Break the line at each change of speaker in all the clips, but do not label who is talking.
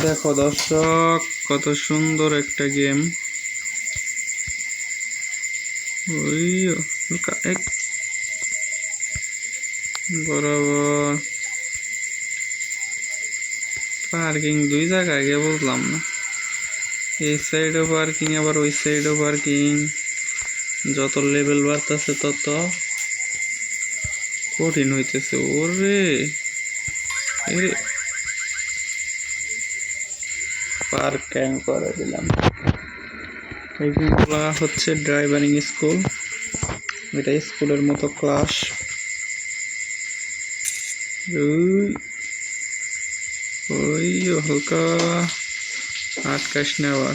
দেখো দর্শক, কত সুন্দর একটা গেম। বরাবর পার্কিং দুই জায়গায় গিয়ে বুঝলাম না, এই সাইডও পার্কিং আবার ওই সাইডও পার্কিং। যত লেভেল বাড়তেছে তত কঠিন হইতেছে। ওরে পার্ক ক্যান করে দিলাম। এইগুলা হচ্ছে ড্রাইভারিং স্কুল, এটা স্কুলের মতো ক্লাস। ওই হালকা আটকাশ নেওয়া।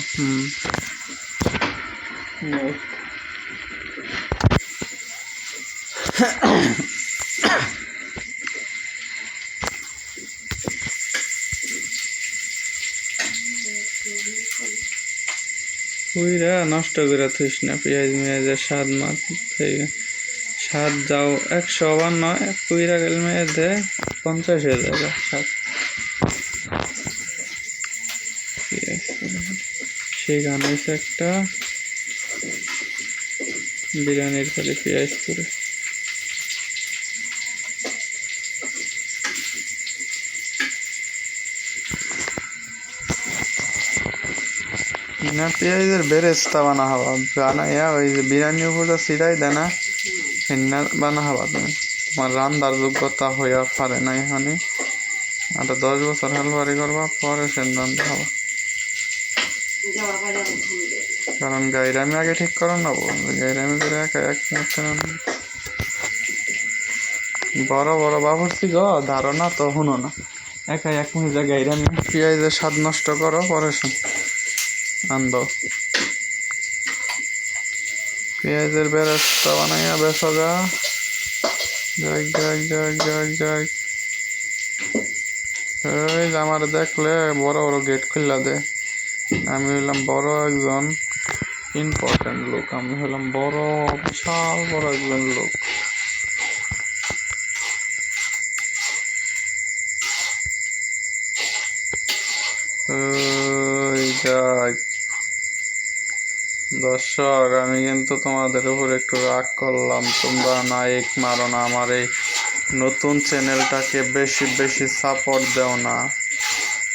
পুইরা নষ্ট করে থইস না, পেঁয়াজ মেয়াজের স্বাদ মাত থেকে স্বাদ যাও 100 আবার নয়, পুইরা গেলে মেয়ে দেয় 50 হয়ে যাবে স্বাদ। সেই গান হয়েছে একটা বিরিয়ানির খালি পেঁয়াজ করে। না পেঁয়াজের বেরেস্তা বানা হবা বানাইয়া ওই যে বিরিয়ানির উপরে ছিটাই দেয় না, হিন্না বানা হবা তুমি। তোমার রান্নার যোগ্যতা হইয়া পারে না এখানে, আর 10 বছর হেলবারি করবা পরে সে রান্না হবা। কারণ গাইরামি আগে ঠিক করো না, গাইরামি করে একা এক মুহূর্তে বড় বড় বাবুর্চি গো ধারণা তো শুনো না, একা এক মুহূর্তে গাইরামি পেঁয়াজের স্বাদ নষ্ট করো পরে আনবো। পেঁয়াজের বেরেস্তা বানাইয়া বেসগা। যাই যাই যাই যাই যাই এই আমার দেখলে বড় বড় গেট খুললা দে। আমি হইলাম বড় একজন ইম্পর্টেন্ট লোক, আমি হলাম বড় বিশাল বড় একজন লোক। যাই দর্শক, আমি কিন্তু তোমাদের উপর একটু রাগ করলাম, তোমরা নায়ক মারো না, আমার এই নতুন চ্যানেলটাকে বেশি বেশি সাপোর্ট দেও না,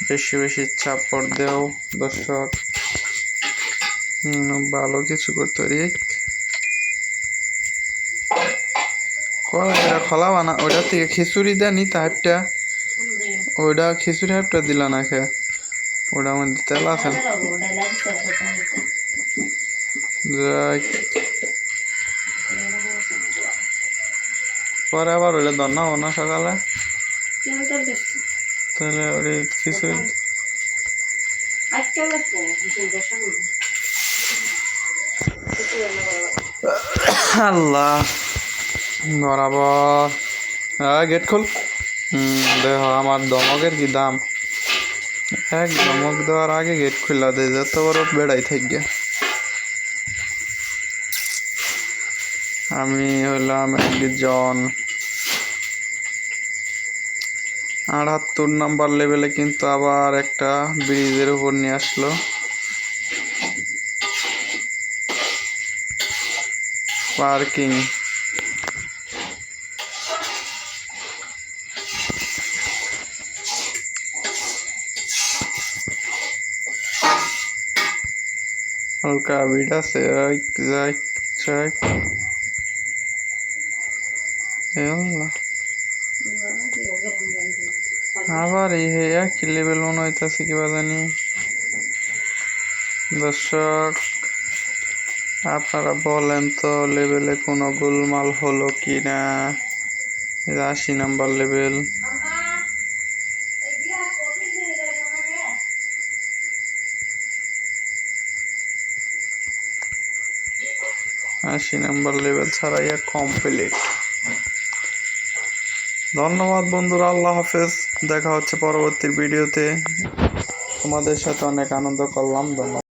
বেশি বেশি সাপোর্ট দেও দর্শক। ভালো কিছু করতে পারি। খোলা বানা ওইটার থেকে খিচুড়ি দেনি টাইপটা, ওইটা খিচুড়ি টাইপটা দিলা না খে, ওটার মধ্যে তেল আছে। পরে আবার ওইটা দন্না হবো না সকালে, তাহলে ওই খিচুড়ি আল্লাহ বরাবর। গেট খোল। দেখো আমার দমকের কি দাম, এক দমক দেওয়ার আগে গেট খুলা দেয়, যত বড় বেড়াই থাকবে। আমি হলাম একজন 78 নাম্বার লেভেলে, কিন্তু আবার একটা ব্রিজের উপর নিয়ে আসলো। পার্কিং হালকা ভিড় আছে। আবার এই একই লেভেল মনে হইতেছে কিবা জানি। দর্শক আপনারা বলেন তো লেভেলে কোনো গোলমাল হলো কি না। 80 নাম্বার লেভেল। লেভেল ছাড়াইয়া কমপ্লিট। ধন্যবাদ বন্ধুরা, আল্লাহ হাফেজ। দেখা হচ্ছে পরবর্তী ভিডিওতে। তোমাদের সাথে অনেক আনন্দ করলাম। ধন্যবাদ।